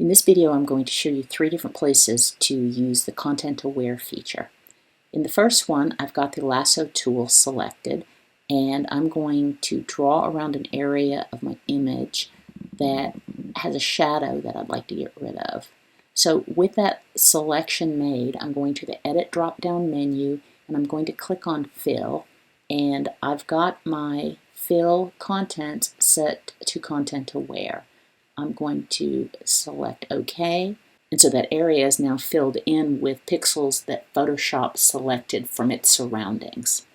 In this video, I'm going to show you 3 different places to use the Content Aware feature. In the first one, I've got the lasso tool selected, and I'm going to draw around an area of my image that has a shadow that I'd like to get rid of. So with that selection made, I'm going to the Edit drop-down menu, and I'm going to click on Fill, and I've got my Fill Content set to Content Aware. I'm going to select OK, and so that area is now filled in with pixels that Photoshop selected from its surroundings.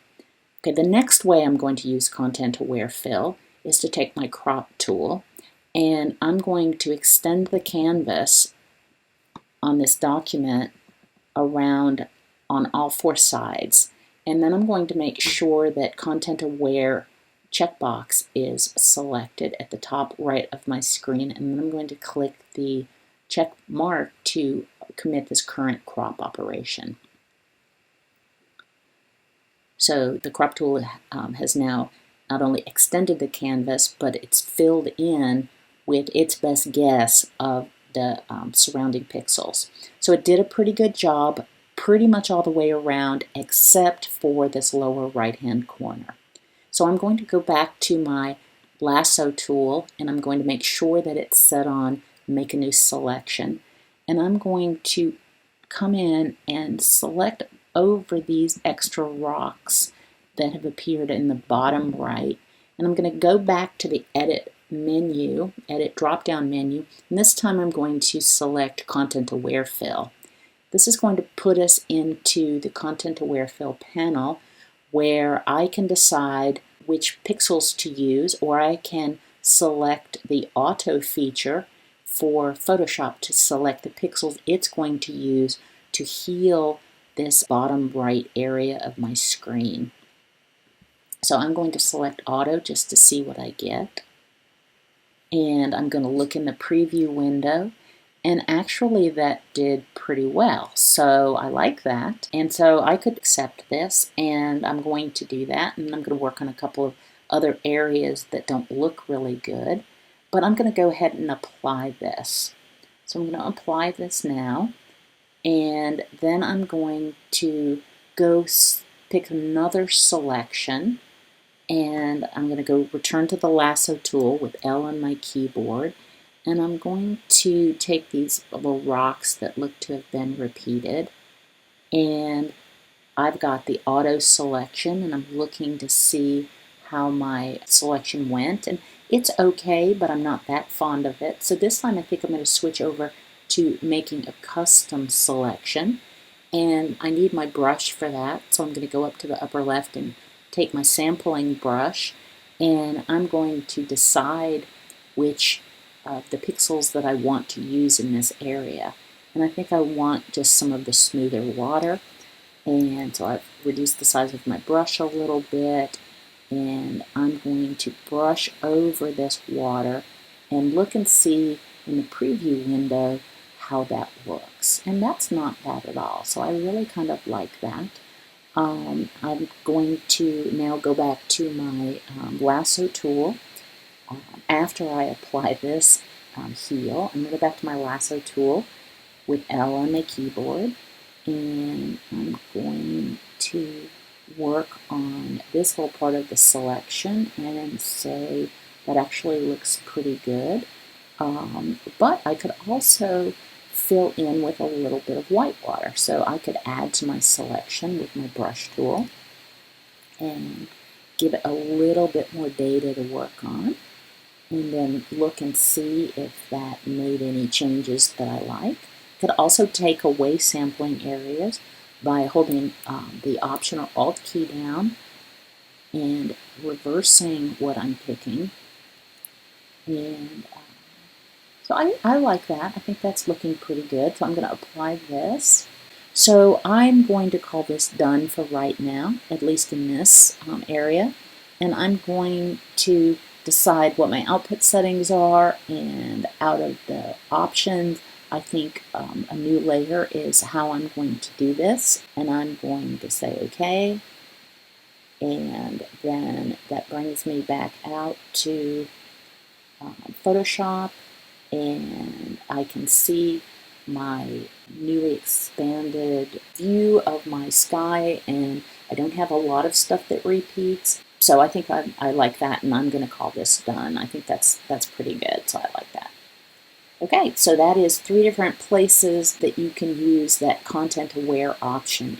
Okay, the next way I'm going to use Content Aware Fill is to take my Crop tool, and I'm going to extend the canvas on this document around on all 4 sides, and then I'm going to make sure that Content Aware checkbox is selected at the top right of my screen, and then I'm going to click the check mark to commit this current crop operation. So the crop tool has now not only extended the canvas, but it's filled in with its best guess of the surrounding pixels. So it did a pretty good job pretty much all the way around except for this lower right hand corner. So I'm going to go back to my lasso tool, and I'm going to make sure that it's set on make a new selection, and I'm going to come in and select over these extra rocks that have appeared in the bottom right, and I'm going to go back to the edit menu, edit drop-down menu, and this time I'm going to select Content Aware Fill. This is going to put us into the Content Aware Fill panel, where I can decide which pixels to use, or I can select the auto feature for Photoshop to select the pixels it's going to use to heal this bottom right area of my screen. So I'm going to select auto just to see what I get, and I'm going to look in the preview window, and actually that did pretty well. So I like that, and so I could accept this, and I'm going to do that, and I'm going to work on a couple of other areas that don't look really good, but I'm going to go ahead and apply this. So I'm going to apply this now, and then I'm going to go pick another selection, and I'm going to go return to the lasso tool with L on my keyboard, and I'm going to take these little rocks that look to have been repeated, and I've got the auto selection, and I'm looking to see how my selection went, and it's okay, but I'm not that fond of it. So this time I think I'm going to switch over to making a custom selection, and I need my brush for that, so I'm going to go up to the upper left and take my sampling brush, and I'm going to decide which the pixels that I want to use in this area. And I think I want just some of the smoother water, and so I've reduced the size of my brush a little bit, and I'm going to brush over this water and look and see in the preview window how that looks. And that's not bad at all, so I really kind of like that. I'm going to now go back to my lasso tool. After I apply this heal, I'm going to go back to my lasso tool with L on my keyboard, and I'm going to work on this whole part of the selection and say that actually looks pretty good. But I could also fill in with a little bit of white water. So I could add to my selection with my brush tool and give it a little bit more data to work on, and then look and see if that made any changes that I like. Could also take away sampling areas by holding the Option or Alt key down and reversing what I'm picking. And so I like that. I think that's looking pretty good. So I'm going to apply this. So I'm going to call this done for right now, at least in this area. And I'm going to decide what my output settings are, and out of the options, I think a new layer is how I'm going to do this, and I'm going to say OK, and then that brings me back out to Photoshop, and I can see my newly expanded view of my sky, and I don't have a lot of stuff that repeats. So I think I like that, and I'm going to call this done. I think that's pretty good, so I like that. Okay, so that is 3 different places that you can use that content-aware option.